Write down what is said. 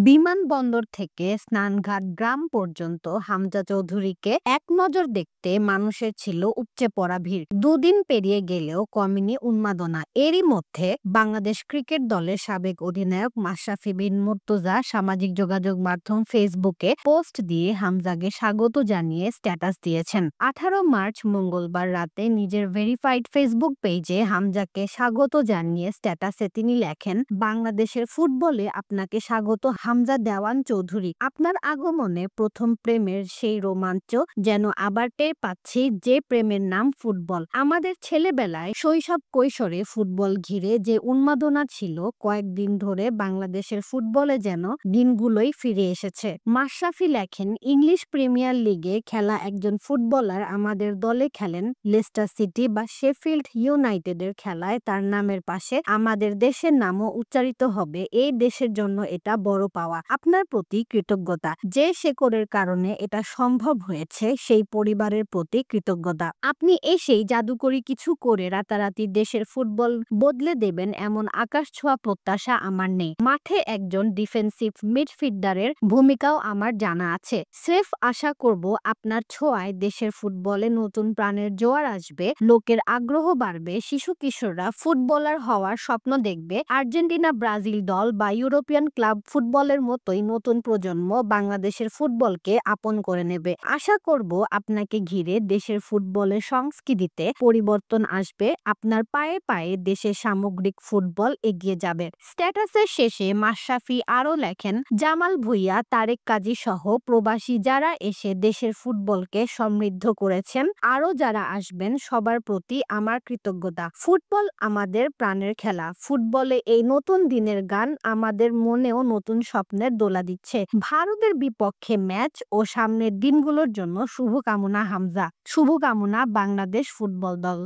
বিমানবন্দর থেকে স্নানঘাট গ্রাম পর্যন্ত হামজা চৌধুরীকে এক নজর দেখতে মানুষের ছিল উপচে পড়া ভিড়। দুদিন পেরিয়ে গেলেও কমেনি উন্মাদনা। এরই মধ্যে বাংলাদেশ ক্রিকেট দলের সাবেক অধিনায়ক মাশরাফি বিন মুর্তজা সামাজিক যোগাযোগ মাধ্যম ফেসবুকে পোস্ট দিয়ে হামজাকে স্বাগত জানিয়ে স্ট্যাটাস দিয়েছেন। 18 মার্চ মঙ্গলবার রাতে নিজের ভেরিফাইড ফেসবুক পেজে হামজাকে স্বাগত জানিয়ে স্ট্যাটাসে তিনি লেখেন, বাংলাদেশের ফুটবলে আপনাকে স্বাগত হামজা দেওয়ান চৌধুরী। আপনার আগমনে প্রথম প্রেমের সেই রোমাঞ্চ যেন আবার টের পাচ্ছি, যে প্রেমের নাম ফুটবল। আমাদের ছেলেবেলায় শৈশব কৈশোরে ফুটবল ঘিরে যে উন্মাদনা ছিল, কয়েকদিন ধরে বাংলাদেশের ফুটবলে যেন দিনগুলোই ফিরে এসেছে। মাশরাফি লেখেন, ইংলিশ প্রিমিয়ার লিগে খেলা একজন ফুটবলার আমাদের দলে খেলেন, লেস্টার সিটি বা শেফিল্ড ইউনাইটেডের খেলায় তার নামের পাশে আমাদের দেশের নামও উচ্চারিত হবে। এই দেশের জন্য এটা বড় পাওয়া। আপনার প্রতি কৃতজ্ঞতা। যে শেকড়ের কারণে এটা সম্ভব হয়েছে, সেই পরিবারের প্রতি কৃতজ্ঞতা। আপনি এসেই জাদুকরি কিছু করে রাতারাতি দেশের ফুটবল বদলে দেবেন এমন আকাশ ছোঁয়া প্রত্যাশা আমার নেই। মাঠে একজন ডিফেন্সিভ মিডফিল্ডারের ভূমিকাও আমার জানা আছে। স্রেফ আশা করব আপনার ছোঁয়ায় দেশের ফুটবলে নতুন প্রাণের জোয়ার আসবে, লোকের আগ্রহ বাড়বে, শিশু কিশোররা ফুটবলার হওয়ার স্বপ্ন দেখবে। আর্জেন্টিনা, ব্রাজিল দল বা ইউরোপিয়ান ক্লাব ফুটবলের মতোই নতুন প্রজন্ম বাংলাদেশের ফুটবলকে আপন করে নেবে। আশা করব আপনাকে ঘিরে দেশের ফুটবলের সংস্কৃতিতে পরিবর্তন আসবে। আপনার পায়ে পায়ে দেশের সামগ্রিক ফুটবল এগিয়ে যাবে। স্ট্যাটাসের শেষে মাশরাফি আরও লেখেন, জামাল ভুঁইয়া, তারেক কাজী সহ প্রবাসী যারা এসে দেশের ফুটবলকে সমৃদ্ধ করেছেন, আরও যারা আসবেন, সবার প্রতি আমার কৃতজ্ঞতা। ফুটবল আমাদের প্রাণের খেলা। ফুটবলে এই নতুন দিনের গান আমাদের মনেও নতুন স্বপ্নের দোলা দিচ্ছে। ভারতের বিপক্ষে ম্যাচ ও সামনের দিনগুলোর জন্য শুভকামনা হামজা। শুভকামনা বাংলাদেশ ফুটবল দল।